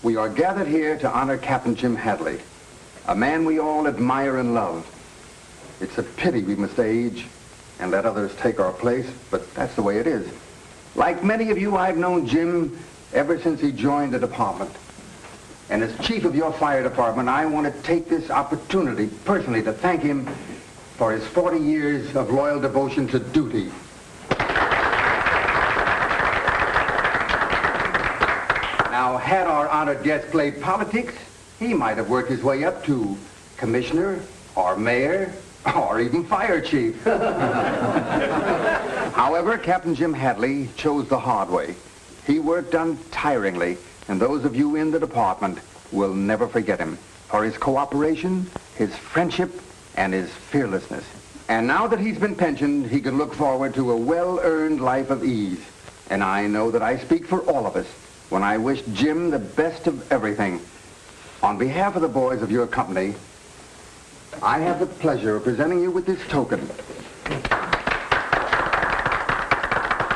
We are gathered here to honor Captain Jim Hadley, a man we all admire and love. It's a pity we must age and let others take our place, but that's the way it is. Like many of you, I've known Jim ever since he joined the department. And as chief of your fire department, I want to take this opportunity personally to thank him for his 40 years of loyal devotion to duty. Now, had our honored guest played politics, he might have worked his way up to commissioner or mayor or even fire chief. However, Captain Jim Hadley chose the hard way. He worked untiringly, and those of you in the department will never forget him for his cooperation, his friendship, and his fearlessness. And now that he's been pensioned, he can look forward to a well-earned life of ease. And I know that I speak for all of us when I wish Jim the best of everything. On behalf of the boys of your company, I have the pleasure of presenting you with this token.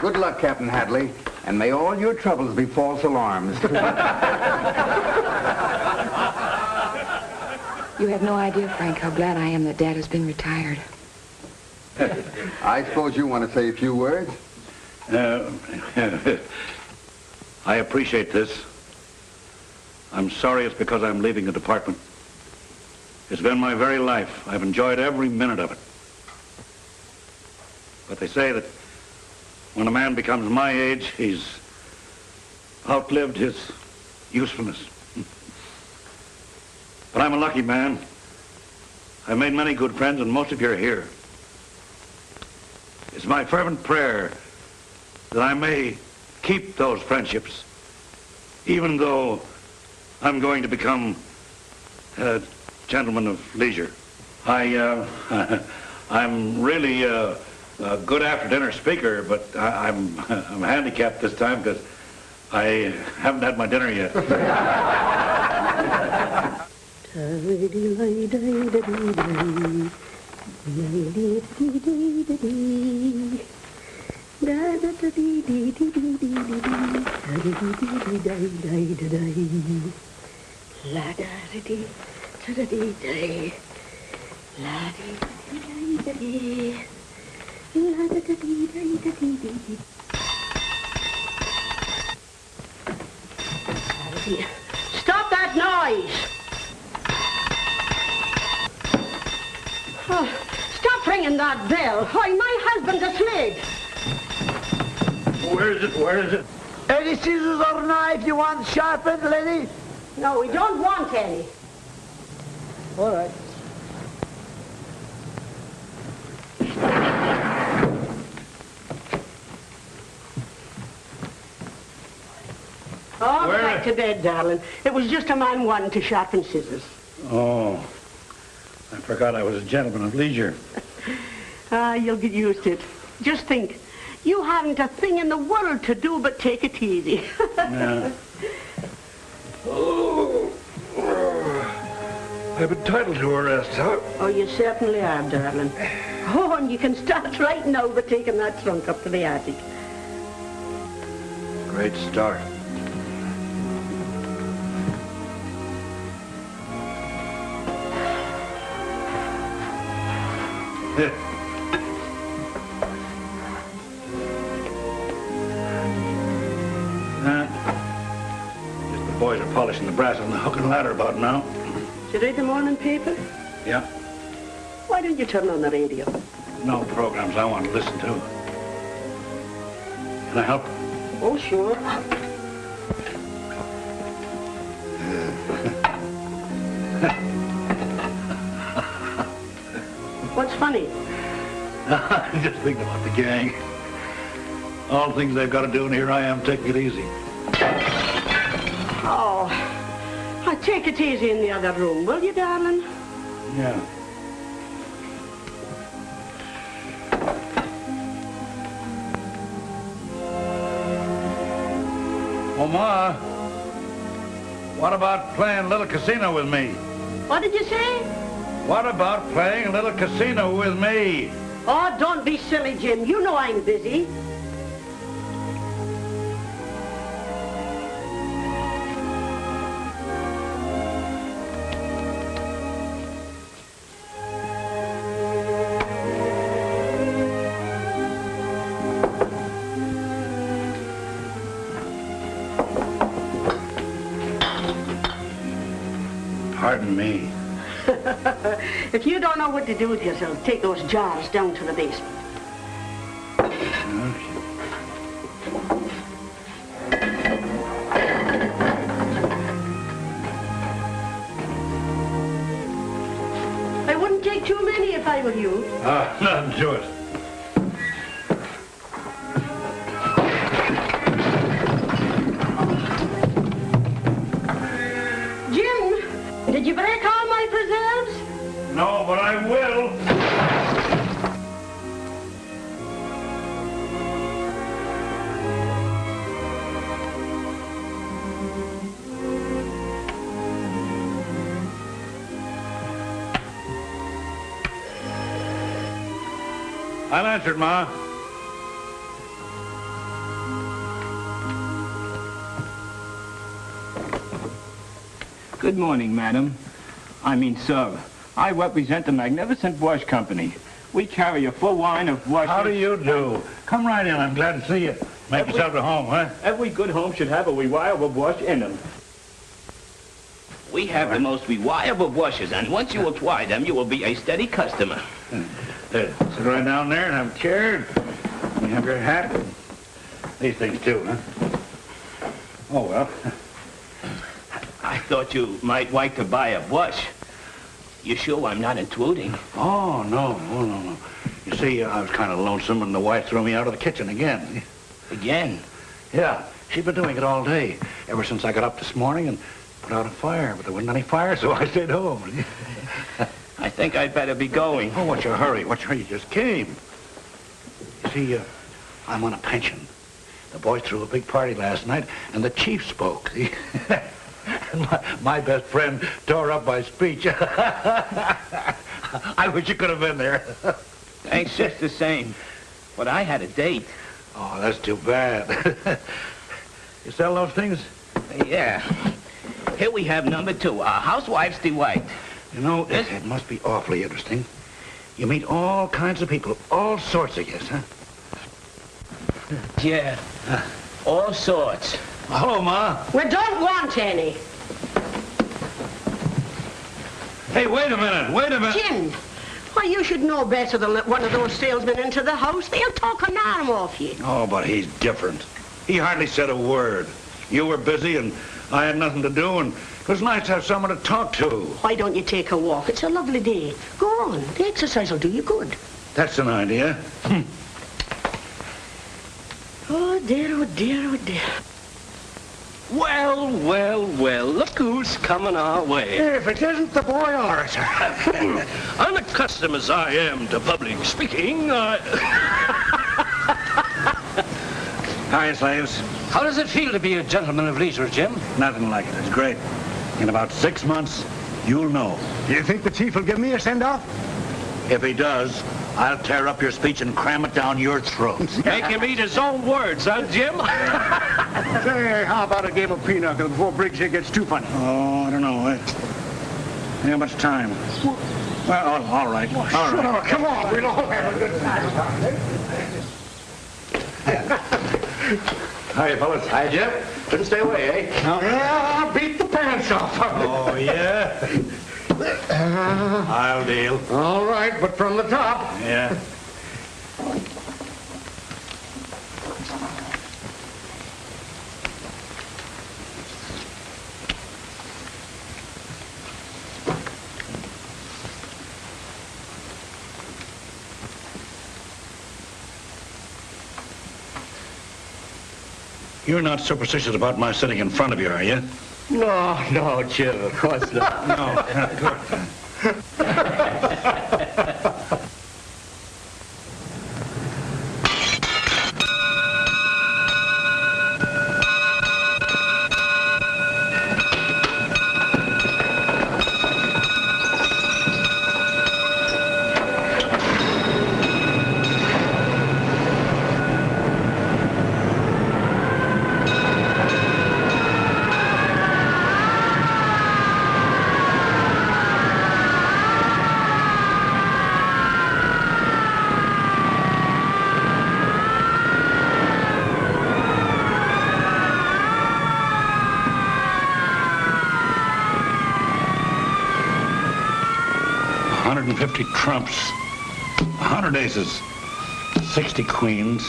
Good luck, Captain Hadley, and may all your troubles be false alarms. You have no idea, Frank, how glad I am that Dad has been retired. I suppose you want to say a few words? I appreciate this. I'm sorry it's because I'm leaving the department. It's been my very life. I've enjoyed every minute of it. But they say that when a man becomes my age, he's outlived his usefulness. But I'm a lucky man. I've made many good friends, and most of you are here. It's my fervent prayer that I may keep those friendships, even though I'm going to become a gentleman of leisure. I'm really a good after-dinner speaker, but I'm handicapped this time because I haven't had my dinner yet. Stop that noise! Oh, stop ringing that bell. Why, my husband's asleep. Where is it? Where is it? Any scissors or knife you want sharpened, lady? No, we don't want any. All right. Oh, back to bed, darling. It was just a man wanting to sharpen scissors. Oh, I forgot I was a gentleman of leisure. You'll get used to it. Just think, you haven't a thing in the world to do but take it easy. Yeah. Oh, I'm entitled to a rest, huh? Oh, you certainly are, darling. Oh, and you can start right now by taking that trunk up to the attic. Great start. Just the boys are polishing the brass on the hook and ladder about now. Did you read the morning paper? Yeah. Why don't you turn on the radio? No programs I want to listen to. Can I help? Oh, sure. What's funny? I'm just thinking about the gang. All things they've got to do, and here I am taking it easy. Oh, take it easy in the other room, will you, darling? Yeah. Oh, Ma, what about playing a little casino with me? What did you say? What about playing a little casino with me? Oh, don't be silly, Jim. You know I'm busy. Pardon me. If you don't know what to do with yourself, take those jars down to the basement. I wouldn't take too many if I were you. Nothing to it. Jim, did you break all my preserves? No, but I will. I'll answer it, Ma. Good morning, madam. I mean, sir. I represent the Magnificent Wash Company. We carry a full line of washes. How do you do? Come right in. I'm glad to see you. Make yourself at home, huh? Every good home should have a reliable wash in them. We have the most reliable washes, and once you apply them, you will be a steady customer. There, sit right down there and have a chair. You have your hat. These things, too, huh? Oh, well. I thought you might like to buy a wash. You sure I'm not intruding? Oh, no. You see, I was kind of lonesome, and the wife threw me out of the kitchen again. Again? Yeah, she'd been doing it all day, ever since I got up this morning and put out a fire, but there wasn't any fire, so I stayed home. I think I'd better be going. Oh, what's your hurry? You just came. You see, I'm on a pension. The boys threw a big party last night, and the chief spoke. And my best friend tore up my speech. I wish you could have been there. Thanks just the same. But I had a date. Oh, that's too bad. You sell those things? Yeah. Here we have number 2, our Housewife's Delight. You know, it must be awfully interesting. You meet all kinds of people, all sorts of yes, huh? Yeah, all sorts. Hello, Ma. We don't want any. Hey, wait a minute. Jim, why, you should know better than let one of those salesmen into the house. They'll talk an arm off you. Oh, but he's different. He hardly said a word. You were busy, and I had nothing to do, and it was nice to have someone to talk to. Why don't you take a walk? It's a lovely day. Go on. The exercise will do you good. That's an idea. Oh, dear, oh, dear, oh, dear. Well, look who's coming our way. If it isn't the boy orator. Unaccustomed as I am to public speaking, Hi, slaves. How does it feel to be a gentleman of leisure, Jim? Nothing like it. It's great. In about 6 months, you'll know. Do you think the chief will give me a send-off? If he does, I'll tear up your speech and cram it down your throat. Make him eat his own words, huh, Jim? Say, how about a game of pinochle before Briggs here gets too funny? Oh, I don't know. I ain't got much time. Well, all right. All right. Oh, come on, we'll all have a good time. Hiya, fellas. Hi, Jim. Couldn't stay away, eh? Yeah, I'll beat the pants off of it. Oh, yeah? I'll deal. All right, but from the top. Yeah. You're not superstitious about my sitting in front of you, are you? No, Jim, of course not. No. Good. 150 trumps, 100 aces, 60 queens.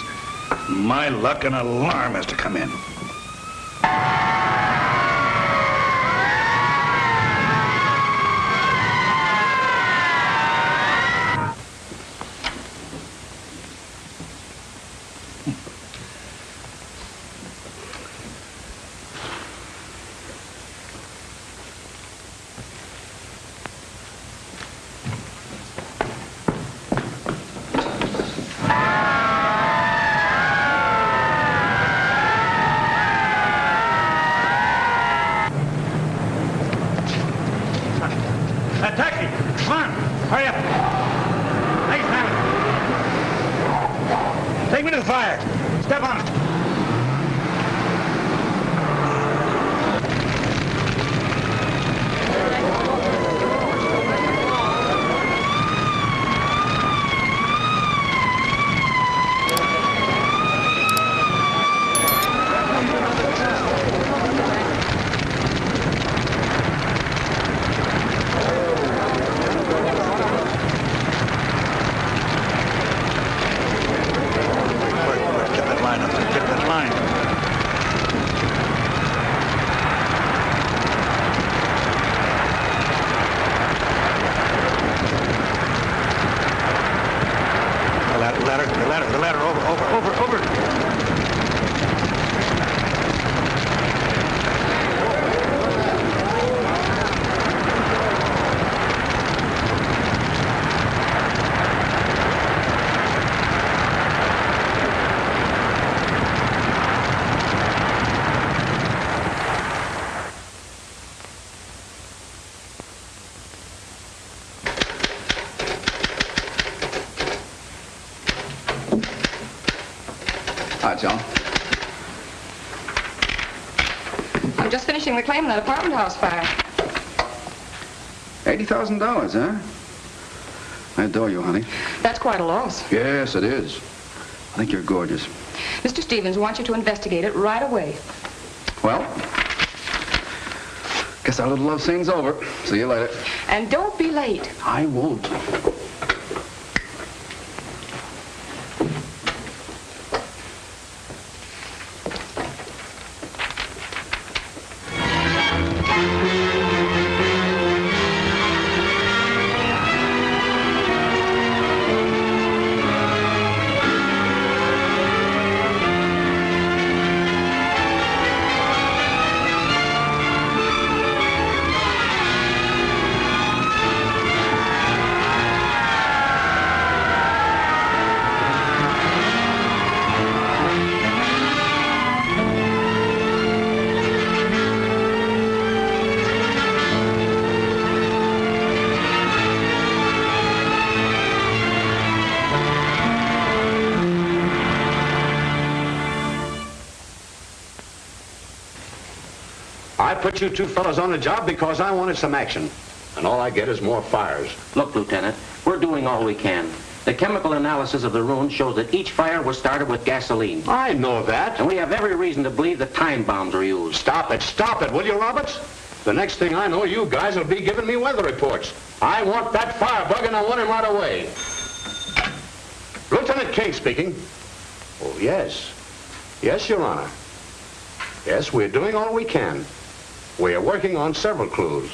My luck, an alarm has to come in. Hi, Joan. I'm just finishing the claim on that apartment house fire. $80,000, huh? I adore you, honey. That's quite a loss. Yes, it is. I think you're gorgeous. Mr. Stevens wants you to investigate it right away. Well, guess our little love scene's over. See you later. And don't be late. I won't. I put you two fellas on the job because I wanted some action. And all I get is more fires. Look, Lieutenant, we're doing all we can. The chemical analysis of the ruins shows that each fire was started with gasoline. I know that. And we have every reason to believe that time bombs were used. Stop it, will you, Roberts? The next thing I know, you guys will be giving me weather reports. I want that firebug and I want him right away. Lieutenant King speaking. Oh, yes. Yes, Your Honor. Yes, we're doing all we can. We are working on several clues.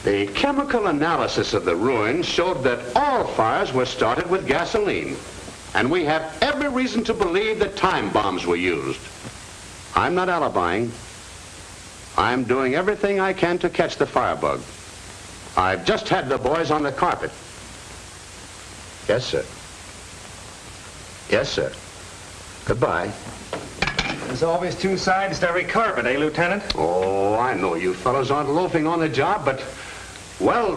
The chemical analysis of the ruins showed that all fires were started with gasoline. And we have every reason to believe that time bombs were used. I'm not alibying. I'm doing everything I can to catch the firebug. I've just had the boys on the carpet. Yes, sir. Yes, sir. Goodbye. There's always two sides to every carpet, eh, Lieutenant? Oh, I know you fellows aren't loafing on the job, but, well,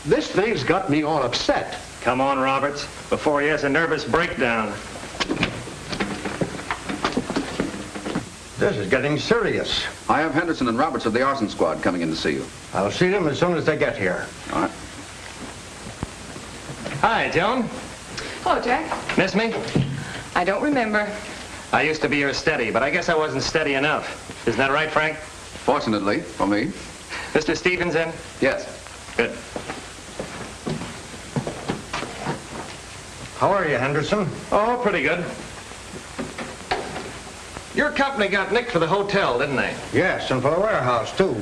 this thing's got me all upset. Come on, Roberts, before he has a nervous breakdown. This is getting serious. I have Henderson and Roberts of the Arson Squad coming in to see you. I'll see them as soon as they get here. All right. Hi, Joan. Hello, Jack. Miss me? I don't remember. I used to be your steady, but I guess I wasn't steady enough. Isn't that right, Frank? Fortunately, for me. Mr. Stevens in? Yes. Good. How are you, Henderson? Oh, pretty good. Your company got nicked for the hotel, didn't they? Yes, and for the warehouse, too.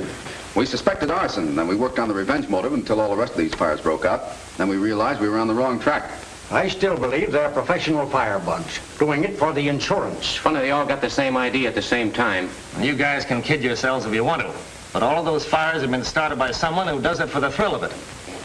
We suspected arson, then we worked on the revenge motive until all the rest of these fires broke out. Then we realized we were on the wrong track. I still believe they're professional firebugs, doing it for the insurance. Funny they all got the same idea at the same time. You guys can kid yourselves if you want to. But all of those fires have been started by someone who does it for the thrill of it.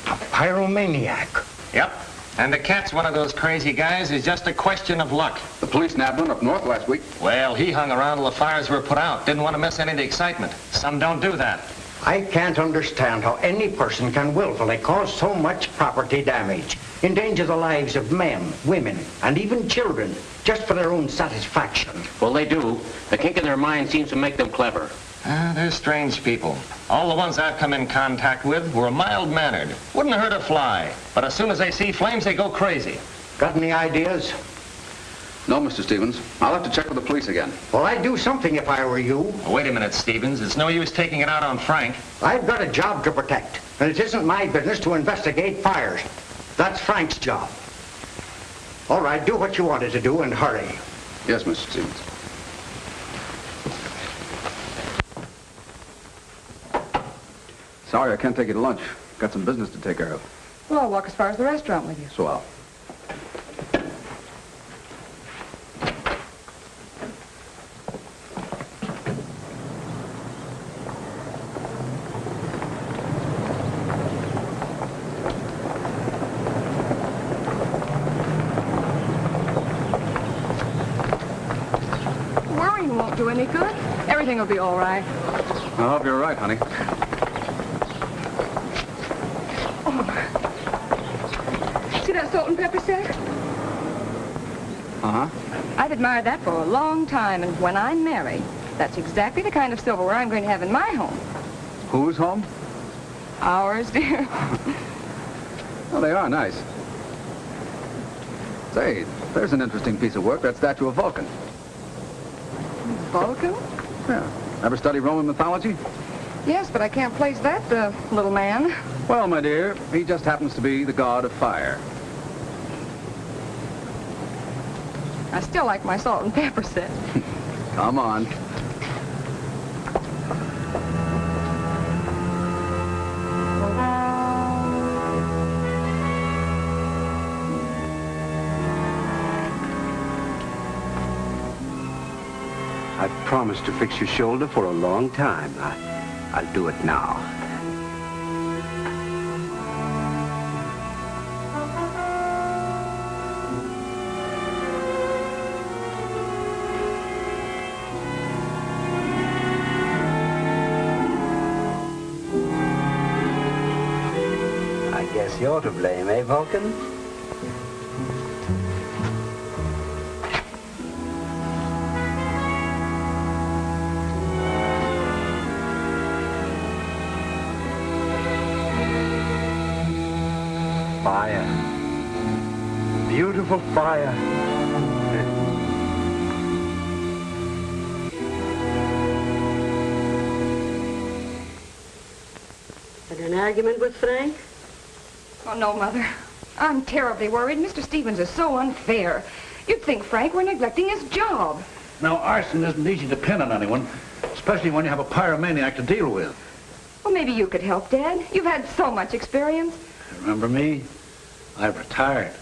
A pyromaniac. Yep. And the cat's one of those crazy guys is just a question of luck. The police nabbed one up north last week. Well, he hung around till the fires were put out. Didn't want to miss any of the excitement. Some don't do that. I can't understand how any person can willfully cause so much property damage, endanger the lives of men, women, and even children, just for their own satisfaction. Well, they do. The kink in their mind seems to make them clever. They're strange people. All the ones I've come in contact with were mild-mannered. Wouldn't hurt a fly. But as soon as they see flames, they go crazy. Got any ideas? No, Mr. Stevens. I'll have to check with the police again. Well, I'd do something if I were you. Wait a minute, Stevens. It's no use taking it out on Frank. I've got a job to protect, and it isn't my business to investigate fires. That's Frank's job. All right, do what you wanted to do and hurry. Yes, Mr. Stevens. Sorry, I can't take you to lunch. Got some business to take care of. Well, I'll walk as far as the restaurant with you. Swell. Worrying won't do any good. Everything will be all right. I hope you're right, honey. See that salt and pepper set? Uh-huh. I've admired that for a long time, and when I'm married, that's exactly the kind of silverware I'm going to have in my home. Whose home? Ours, dear. Well, they are nice. Say, there's an interesting piece of work, that statue of Vulcan. Vulcan? Yeah. Ever study Roman mythology? Yes, but I can't place that, little man. Well, my dear, he just happens to be the god of fire. I still like my salt and pepper set. Come on. I've promised to fix your shoulder for a long time. I'll do it now. I guess you're to blame, eh, Vulcan? Fire. Beautiful fire. Had an argument with Frank? Oh, no, Mother. I'm terribly worried. Mr. Stevens is so unfair. You'd think Frank were neglecting his job. Now, arson isn't easy to pin on anyone, especially when you have a pyromaniac to deal with. Well, maybe you could help, Dad. You've had so much experience. Remember me? I've retired.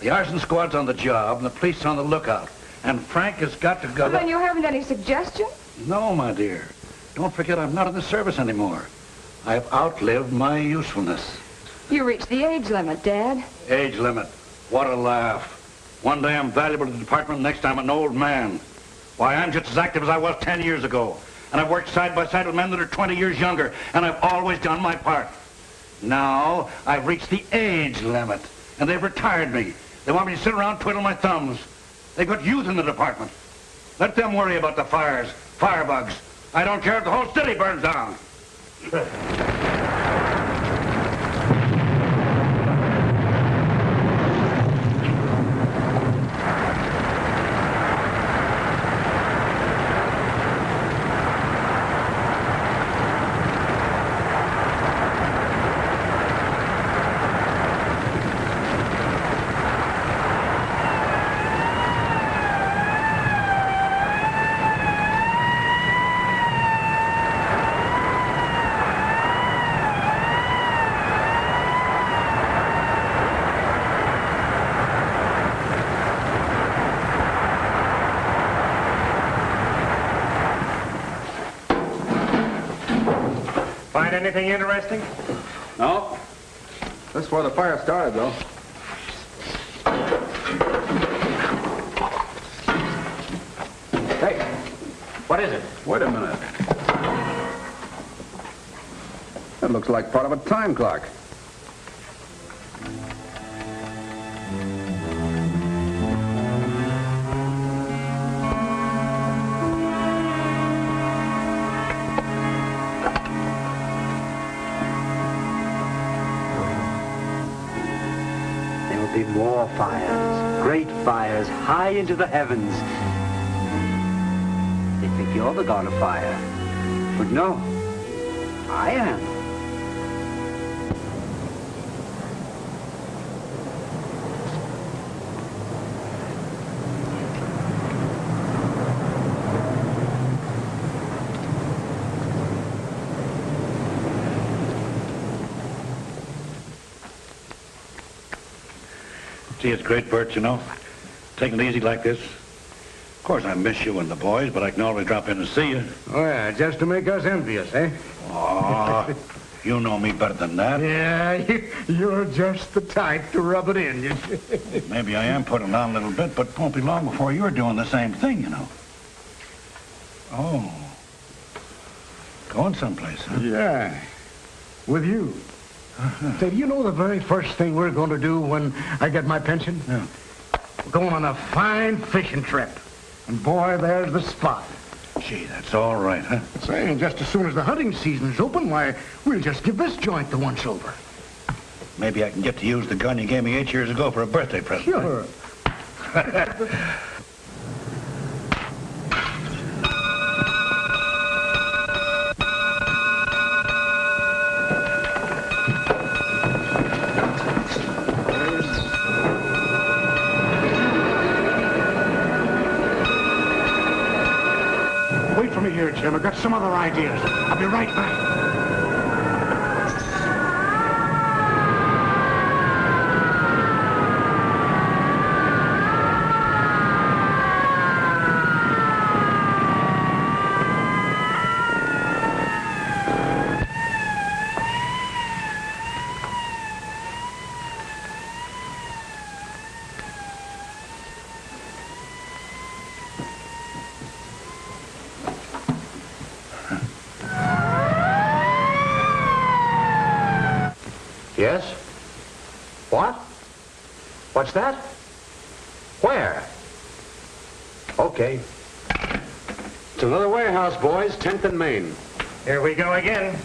The arson squad's on the job, and the police on the lookout. And Frank has got to go... Well, then you haven't any suggestion? No, my dear. Don't forget I'm not in the service anymore. I've outlived my usefulness. You reached the age limit, Dad. Age limit. What a laugh. One day I'm valuable to the department, next time an old man. Why, I'm just as active as I was 10 years ago. And I've worked side by side with men that are 20 years younger, and I've always done my part. Now, I've reached the age limit, and they've retired me. They want me to sit around twiddling my thumbs. They've got youth in the department. Let them worry about the fires, firebugs. I don't care if the whole city burns down. anything interesting? No. That's where the fire started, though. Hey, what is it? Wait a minute. That looks like part of a time clock. There'll be more fires, great fires, high into the heavens. They think you're the god of fire. But no, I am. See, it's great, Burt, you know. Taking it easy like this. Of course, I miss you and the boys, but I can always drop in and see you. Oh, yeah, just to make us envious, eh? Oh, you know me better than that. Yeah, you're just the type to rub it in. Maybe I am putting on a little bit, but it won't be long before you're doing the same thing, you know. Oh. Going someplace, huh? Yeah, with you. Say, do you know the very first thing we're going to do when I get my pension? Yeah. We're going on a fine fishing trip. And boy, there's the spot. Gee, that's all right, huh? Say, just as soon as the hunting season's open, why, we'll just give this joint the once-over. Maybe I can get to use the gun you gave me 8 years ago for a birthday present. Sure. Wait for me here, Jim. I've got some other ideas. I'll be right back. Yes? What? What's that? Where? Okay. It's another warehouse, boys. 10th and Main. Here we go again.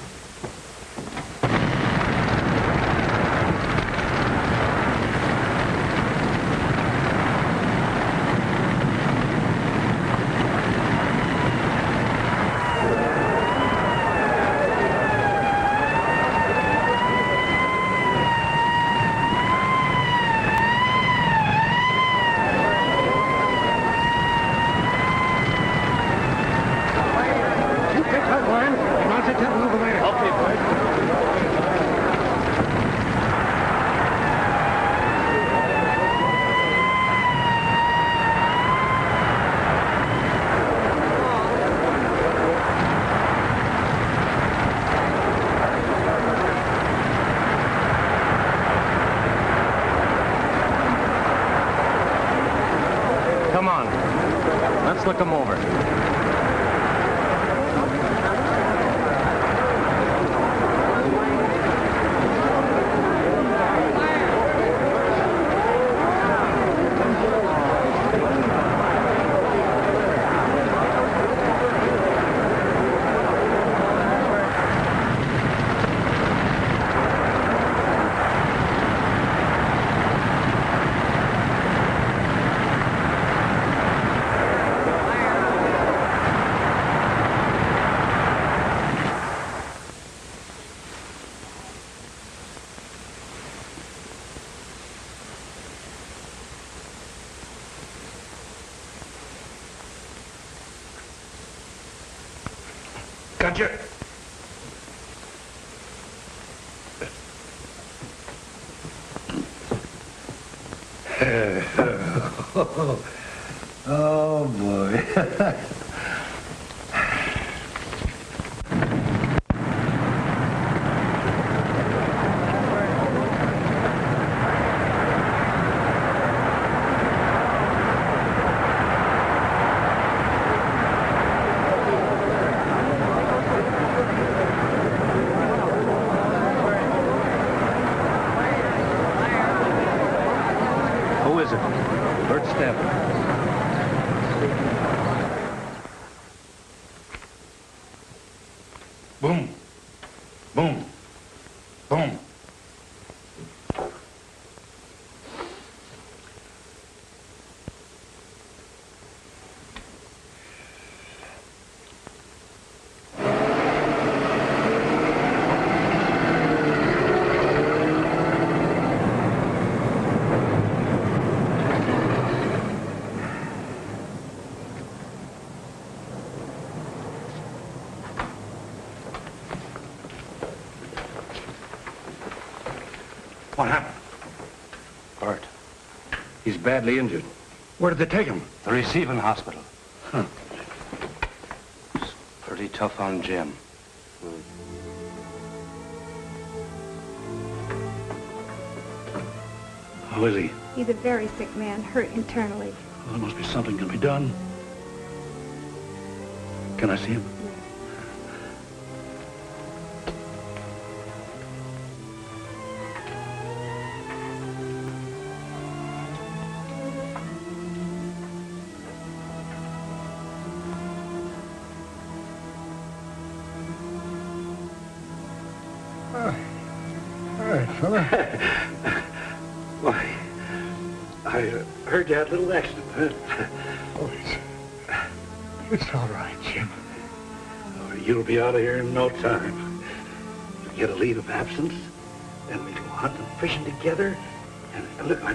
Come on. Let's look them over. Gotcha. Oh, boy. What happened? Burt. He's badly injured. Where did they take him? The receiving hospital. It's pretty tough on Jim. How is he? He's a very sick man, hurt internally. Well, there must be something can be done. Can I see him? All right, fella. Why, I heard you had a little accident, huh? Oh, it's all right, Jim. Oh, you'll be out of here in no time. You'll get a leave of absence, then we go hunting and fishing together. And look, I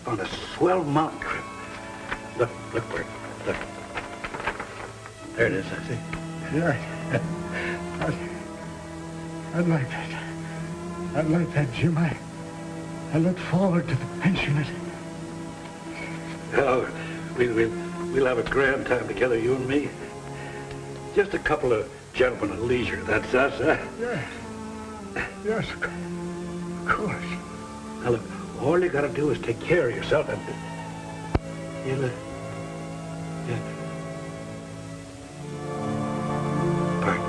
found a swell mountain trip. Look, Bert, look. There it is, I see. Yeah. I'd like that. I'd like that, Jim. I look forward to the pension. Oh, we'll have a grand time together, you and me. Just a couple of gentlemen at leisure, that's us, huh? Yes, of course. Now look, all you gotta do is take care of yourself and you'll, Bert.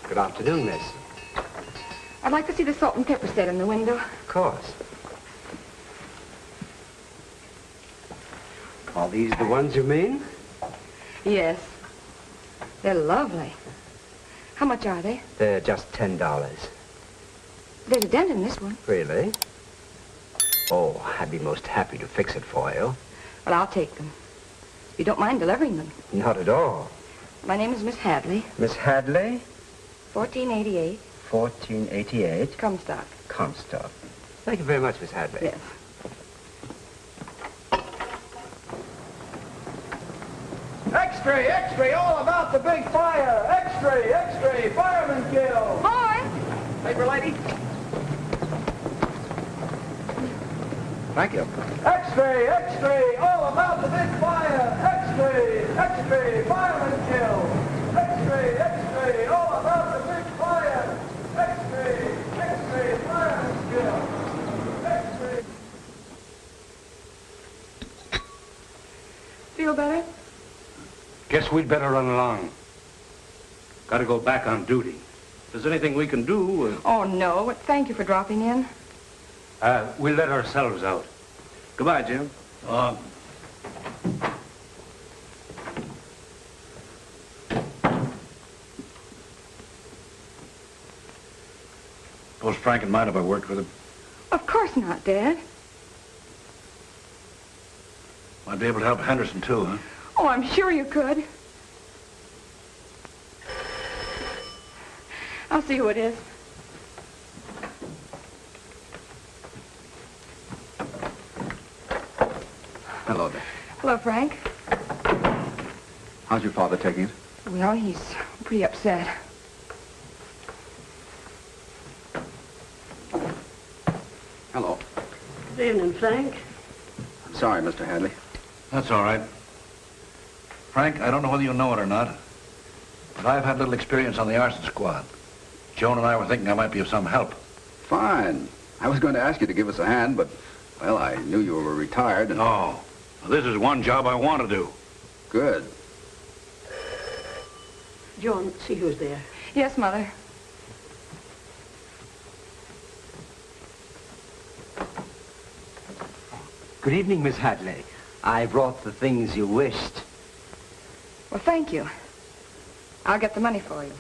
Good afternoon, miss. I'd like to see the salt and pepper set in the window. Of course. Are these the ones you mean? Yes. They're lovely. How much are they? They're just $10. There's a dent in this one. Really? Oh, I'd be most happy to fix it for you. Well, I'll take them. You don't mind delivering them? Not at all. My name is Miss Hadley. Miss Hadley? 1488. 1488. Comstock. Comstock. Thank you very much, Miss Hadley. Yes. X-ray, X-ray, all about the big fire. X-ray, X-ray, fireman kill. Boy! Paper lady. Thank you. X-ray, X-ray, all about the big fire. X-ray, X-ray, fireman kill. X-ray, X-ray, all about the big fire. X-ray, X-ray, fireman kill. X-ray. Feel better? Guess we'd better run along. Got to go back on duty. If there's anything we can do... Oh, no. But thank you for dropping in. we'll let ourselves out. Goodbye, Jim. Suppose Frank and mind if I worked with him? Of course not, Dad. Might be able to help Henderson, too, huh? Oh, I'm sure you could. I'll see who it is. Hello there. Hello, Frank. How's your father taking it? Well, he's pretty upset. Hello. Good evening, Frank. Sorry, Mr. Hadley. That's all right. Frank, I don't know whether you know it or not, but I've had little experience on the arson squad. Joan and I were thinking I might be of some help. Fine. I was going to ask you to give us a hand, but, well, I knew you were retired and... Oh, well, this is one job I want to do. Good. Joan, see who's there. Yes, Mother. Good evening, Miss Hadley. I brought the things you wished. Well, thank you. I'll get the money for you.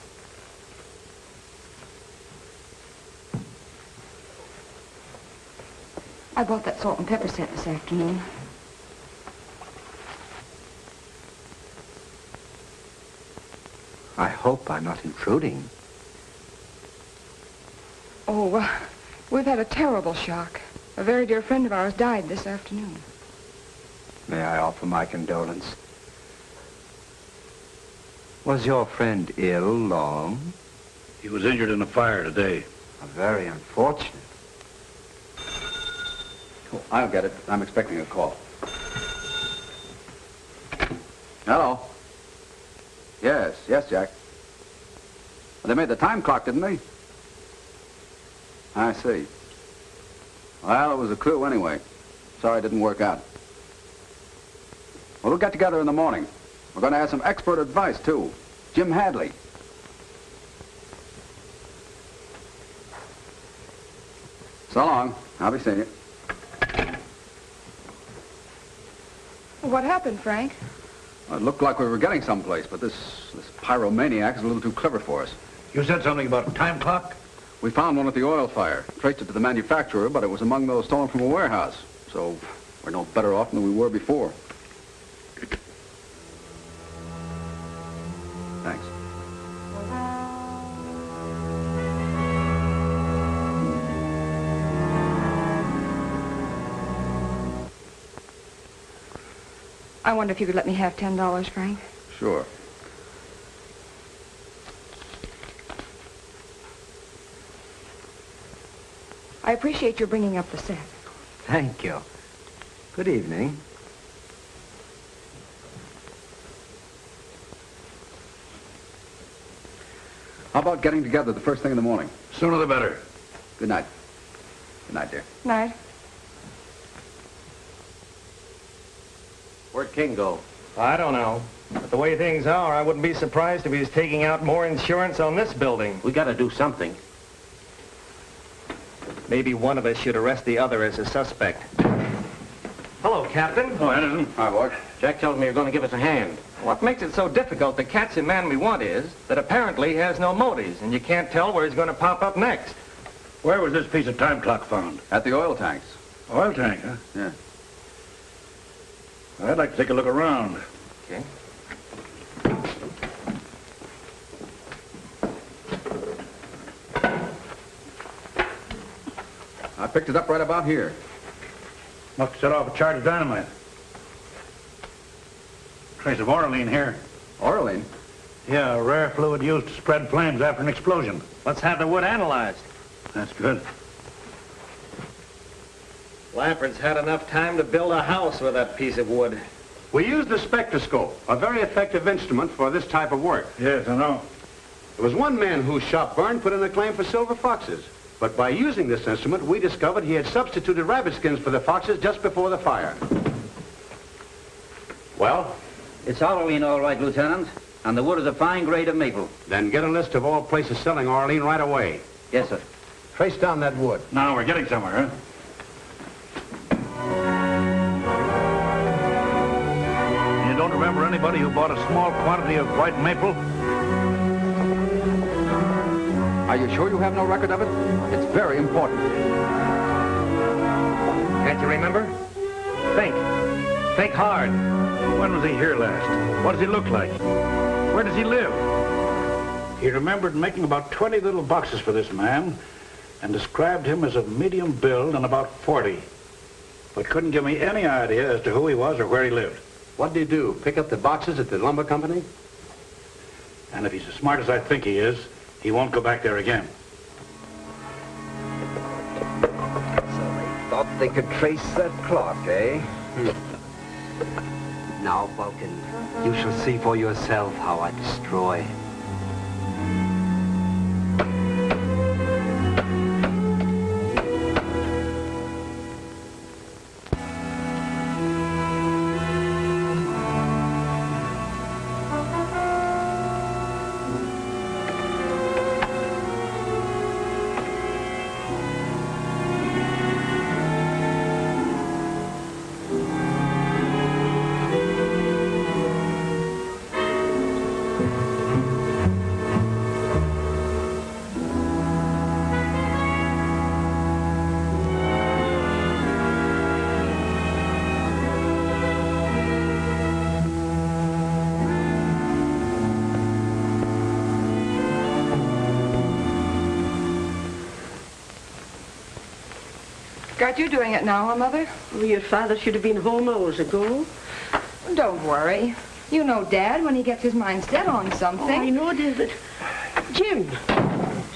I bought that salt and pepper set this afternoon. I hope I'm not intruding. Oh, we've had a terrible shock. A very dear friend of ours died this afternoon. May I offer my condolence? Was your friend ill long? He was injured in a fire today. Very unfortunate. Oh, I'll get it. I'm expecting a call. Hello. Yes, Jack. They made the time clock, didn't they? I see. Well, it was a clue anyway. Sorry it didn't work out. Well, we'll get together in the morning. We're going to have some expert advice, too. Jim Hadley. So long. I'll be seeing you. What happened, Frank? Well, it looked like we were getting someplace, but this pyromaniac is a little too clever for us. You said something about a time clock? We found one at the oil fire. Traced it to the manufacturer, but it was among those stolen from a warehouse. So we're no better off than we were before. Thanks. I wonder if you could let me have $10, Frank. Sure. I appreciate your bringing up the set. Thank you. Good evening. How about getting together the first thing in the morning? Sooner the better. Good night. Good night, dear. Night. Where'd King go? I don't know. But the way things are, I wouldn't be surprised if he's taking out more insurance on this building. We gotta do something. Maybe one of us should arrest the other as a suspect. Hello, Captain. Oh, Henderson. Hi, boy. Jack tells me you're gonna give us a hand. What makes it so difficult to catch the man we want is that apparently he has no motives, and you can't tell where he's going to pop up next. Where was this piece of time clock found? At the oil tanks. Oil tank, huh? Yeah. I'd like to take a look around. Okay. I picked it up right about here. Must have set off a charge of dynamite. Trace of oralene here. Oralene? Yeah, a rare fluid used to spread flames after an explosion. Let's have the wood analyzed. That's good. Lampard's had enough time to build a house with that piece of wood. We used the spectroscope, a very effective instrument for this type of work. Yes, I know. There was one man whose shop burned put in a claim for silver foxes. But by using this instrument, we discovered he had substituted rabbit skins for the foxes just before the fire. Well? It's oralene, all right, Lieutenant. And the wood is a fine grade of maple. Then get a list of all places selling oralene right away. Yes, sir. Trace down that wood. Now we're getting somewhere, huh? You don't remember anybody who bought a small quantity of white maple? Are you sure you have no record of it? It's very important. Can't you remember? Think. Think hard. When was he here last? What does he look like? Where does he live? He remembered making about 20 little boxes for this man and described him as of medium build and about 40, but couldn't give me any idea as to who he was or where he lived. What did he do? Pick up the boxes at the lumber company? And if he's as smart as I think he is, he won't go back there again. So they thought they could trace that clock, eh? Now, Vulcan, you shall see for yourself how I destroy. got you doing it now, huh, Mother? Well, your father should have been home hours ago. Don't worry. You know Dad when he gets his mind set on something. Oh, I know, David. Jim,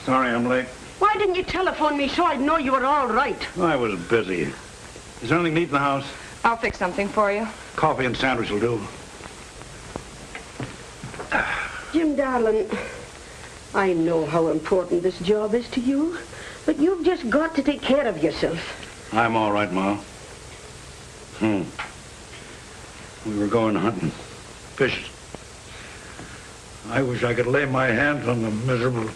Sorry I'm late. why didn't you telephone me so I'd know you were all right? I was busy. Is there anything to eat in the house? I'll fix something for you. Coffee and sandwich will do. Jim, darling, I know how important this job is to you, but you've just got to take care of yourself. I'm all right, Ma. We were going hunting. Fishing. I wish I could lay my hands on the miserable...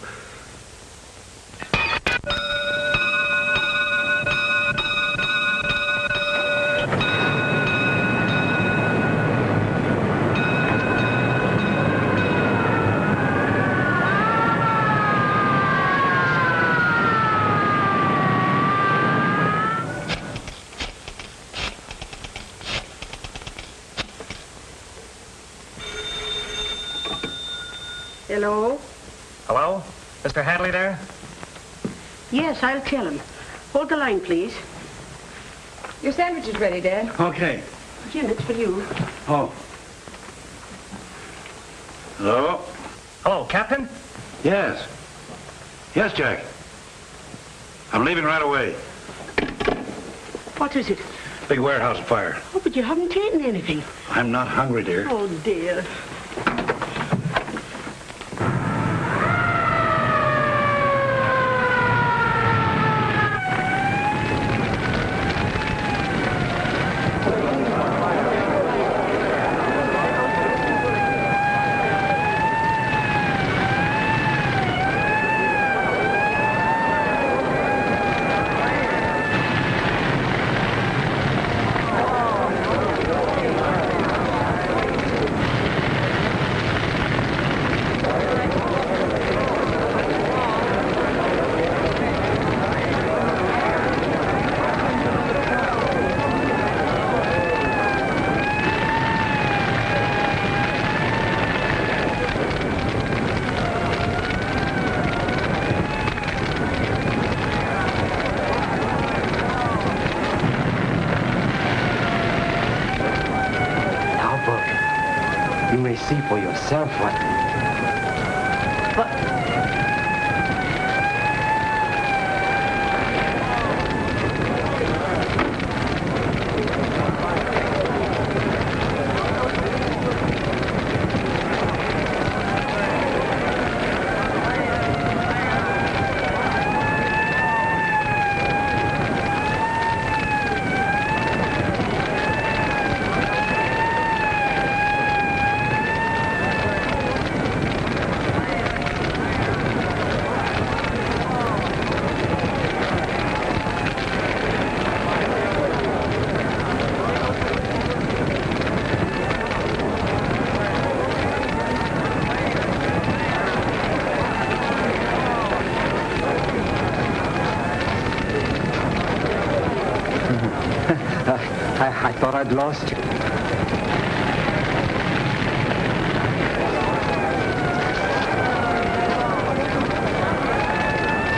Hello? Hello? Mr. Hadley there? Yes, I'll tell him. Hold the line, please. Your sandwich is ready, Dad. Okay. Jim, it's for you. Oh. Hello? Hello, Captain? Yes. Yes, Jack. I'm leaving right away. What is it? Big warehouse fire. Oh, but you haven't eaten anything. I'm not hungry, dear. Oh, dear. You may see for yourself what... I thought I'd lost you.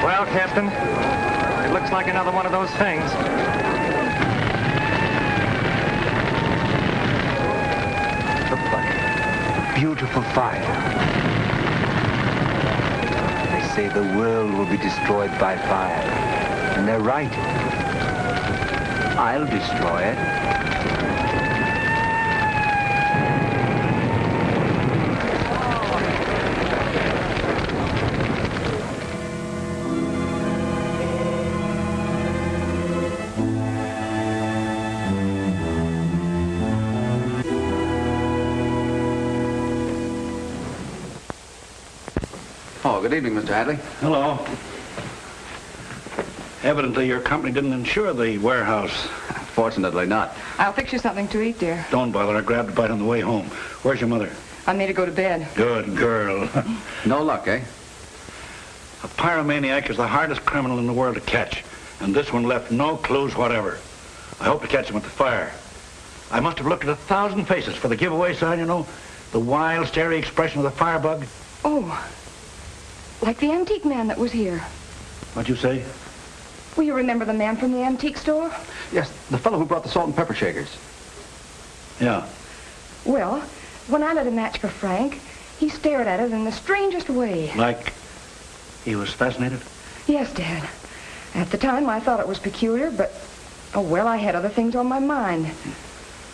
Well, Captain, it looks like another one of those things. Look like beautiful fire. They say the world will be destroyed by fire. And they're right. I'll destroy it. Oh, good evening, Mr. Hadley. Hello. Evidently, your company didn't insure the warehouse. Fortunately not. I'll fix you something to eat, dear. Don't bother. I grabbed a bite on the way home. Where's your mother? I made her go to bed. Good girl. No luck, eh? A pyromaniac is the hardest criminal in the world to catch, and this one left no clues whatever. I hope to catch him at the fire. I must have looked at 1,000 faces for the giveaway sign, you know, the wild, starry expression of the firebug. Oh, like the antique man that was here. What'd you say? Will you remember the man from the antique store? Yes, the fellow who brought the salt and pepper shakers. Yeah. Well, when I lit a match for Frank, he stared at it in the strangest way. Like he was fascinated? Yes, Dad. At the time, I thought it was peculiar, but, oh, well, I had other things on my mind.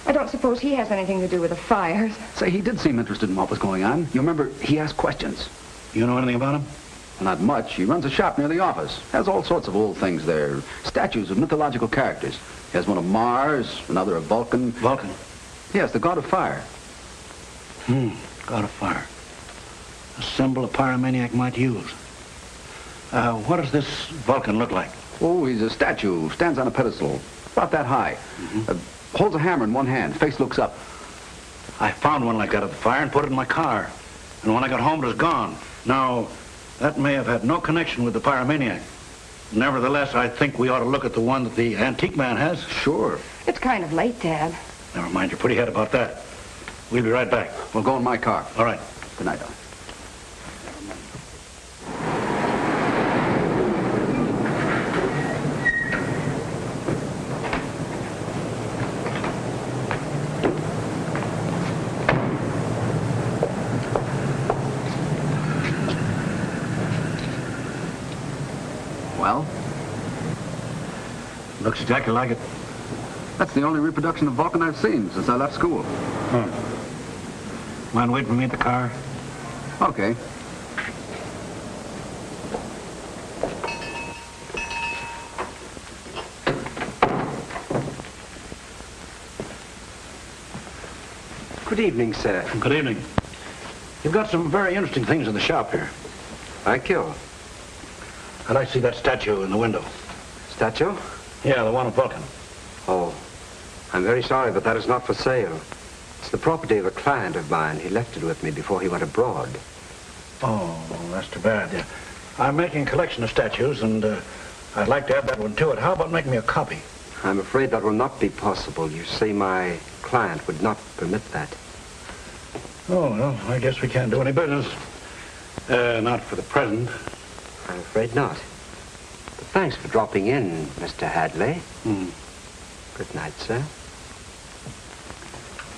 I don't suppose he has anything to do with the fires. Say, he did seem interested in what was going on. You remember, he asked questions. You know anything about him? Not much. He runs a shop near the office. Has all sorts of old things there. Statues of mythological characters. He has one of Mars, another of Vulcan. Vulcan? Yes, the god of fire. God of fire. A symbol a pyromaniac might use. What does this Vulcan look like? Oh, he's a statue. Stands on a pedestal. About that high. Holds a hammer in one hand. Face looks up. I found one like that at the fire and put it in my car. And when I got home, it was gone. Now, that may have had no connection with the pyromaniac. Nevertheless, I think we ought to look at the one that the antique man has. Sure. It's kind of late, Dad. Never mind your pretty head about that. We'll be right back. We'll go in my car. All right. Good night, darling. Well? Looks exactly like it. That's the only reproduction of Vulcan I've seen since I left school. Mind waiting for me at the car? Okay. Good evening, sir. Good evening. You've got some very interesting things in the shop here. Thank you. I'd like to see that statue in the window. Statue? Yeah, the one of Vulcan. Oh, I'm very sorry, but that is not for sale. It's the property of a client of mine. He left it with me before he went abroad. Oh, that's too bad. Yeah. I'm making a collection of statues, and I'd like to add that one to it. How about making me a copy? I'm afraid that will not be possible. You see, my client would not permit that. Oh, well, I guess we can't do any business. Not for the present. I'm afraid not. But thanks for dropping in, Mr. Hadley. Good night, sir.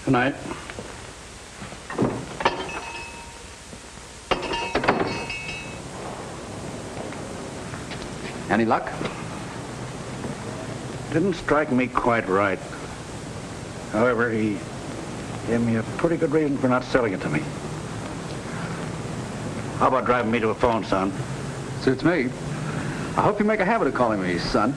Good night. Any luck? Didn't strike me quite right. However, he gave me a pretty good reason for not selling it to me. How about driving me to a phone, son? Suits me. I hope you make a habit of calling me son.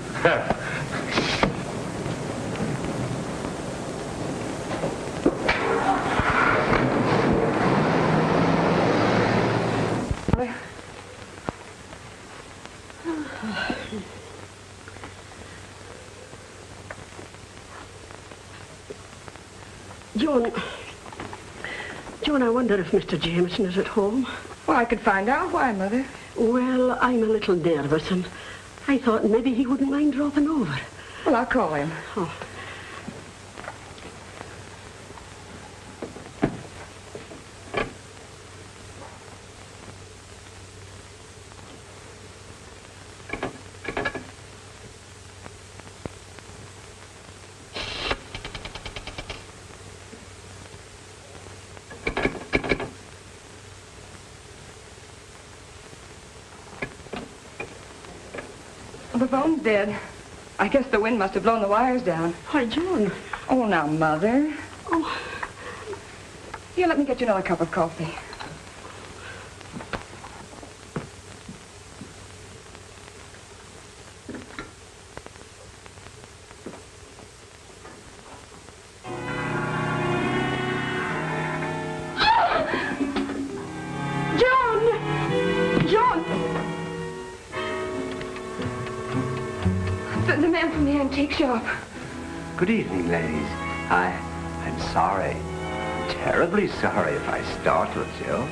Joan, I wonder if Mr. Jameson is at home. Well, I could find out. Why, Mother? Well, I'm a little nervous, and I thought maybe he wouldn't mind dropping over. Well, I'll call him. Oh. The phone's dead. I guess the wind must have blown the wires down. Why, Joan. Oh, now, Mother. Oh. Here, let me get you another cup of coffee. The man from the antique shop. Good evening, ladies. I'm sorry. Terribly sorry if I startled you.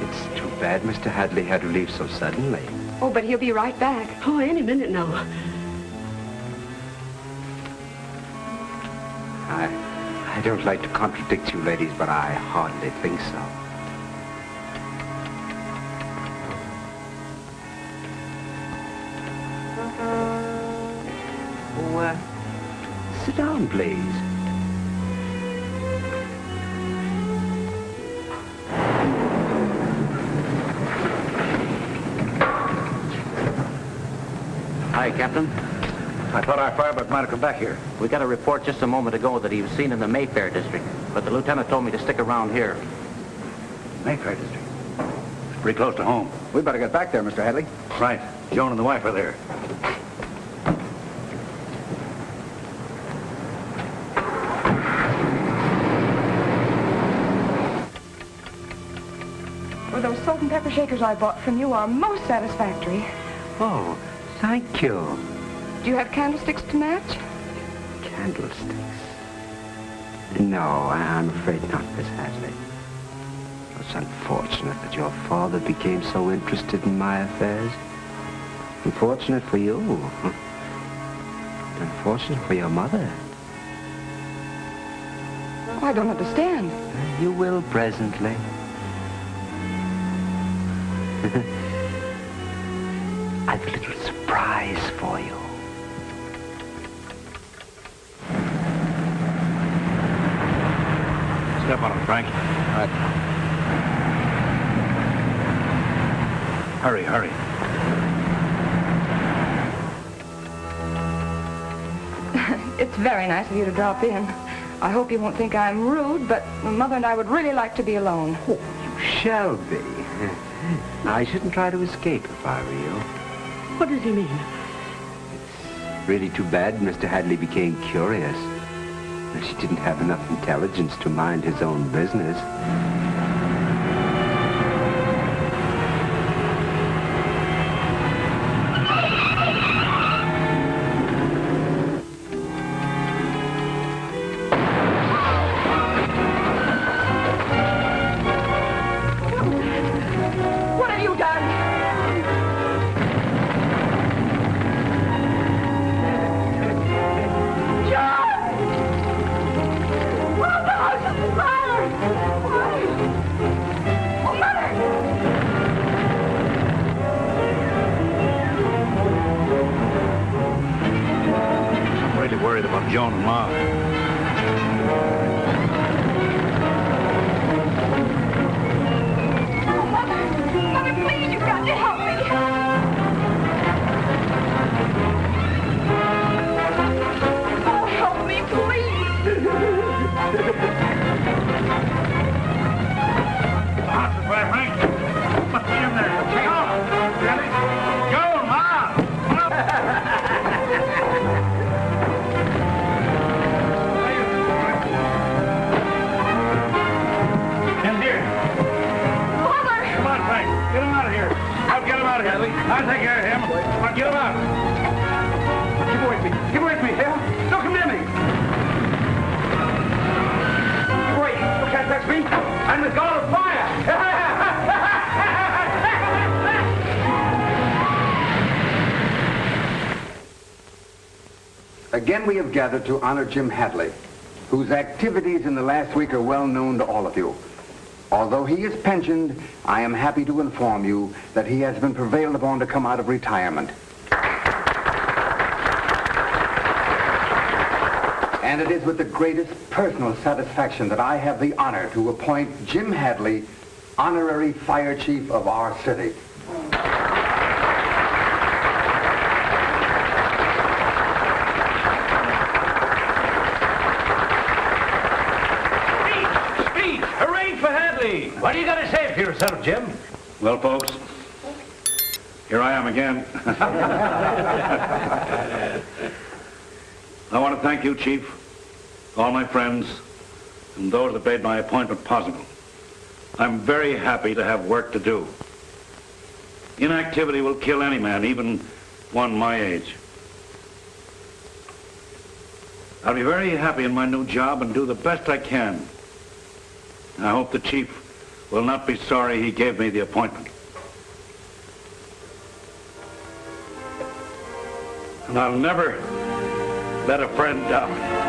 It's too bad Mr. Hadley had to leave so suddenly. Oh, but he'll be right back. Oh, any minute now. I don't like to contradict you ladies, but I hardly think so. Oh, sit down, please. Hi, Captain. I thought our fireman might have come back here. We got a report just a moment ago that he was seen in the Mayfair district, but the lieutenant told me to stick around here. Mayfair district. It's pretty close to home. We better get back there, Mr. Hadley. Right. Joan and the wife are there. Well, those salt and pepper shakers I bought from you are most satisfactory. Oh, thank you. Do you have candlesticks to match? Candlesticks? No, I'm afraid not, Miss Hadley. It's unfortunate that your father became so interested in my affairs. Unfortunate for you. Unfortunate for your mother. Oh, I don't understand. You will presently. I've a little surprise for you. Step on him, Frank. All right. Hurry, hurry. It's very nice of you to drop in. I hope you won't think I'm rude, but Mother and I would really like to be alone. Oh, you shall be. I shouldn't try to escape if I were you. What does he mean? It's really too bad Mr. Hadley became curious. She didn't have enough intelligence to mind his own business. What have you done? I'm really worried about Joan and Ma. Mother, please, you've got to help me. Oh, help me, please. That's right, Frank. Must be in there. Take off. Ready? Joan, Ma! In here. Mother! Come on, Frank. Get him out of here. I'll get him out of here. I'll take care of him. I'll get him out. Keep away from me. Keep away from me, yeah? Don't come near me. Keep away. You can't touch me. I'm the god of fire. Again, we have gathered to honor Jim Hadley, whose activities in the last week are well known to all of you. Although he is pensioned, I am happy to inform you that he has been prevailed upon to come out of retirement. And it is with the greatest personal satisfaction that I have the honor to appoint Jim Hadley, honorary fire chief of our city. Speech! Hooray for Hadley! What do you got to say for yourself, Jim? Well, folks, here I am again. I want to thank you, Chief, all my friends, and those that made my appointment possible. I'm very happy to have work to do. Inactivity will kill any man, even one my age. I'll be very happy in my new job and do the best I can. I hope the Chief will not be sorry he gave me the appointment. And I'll never let a friend down.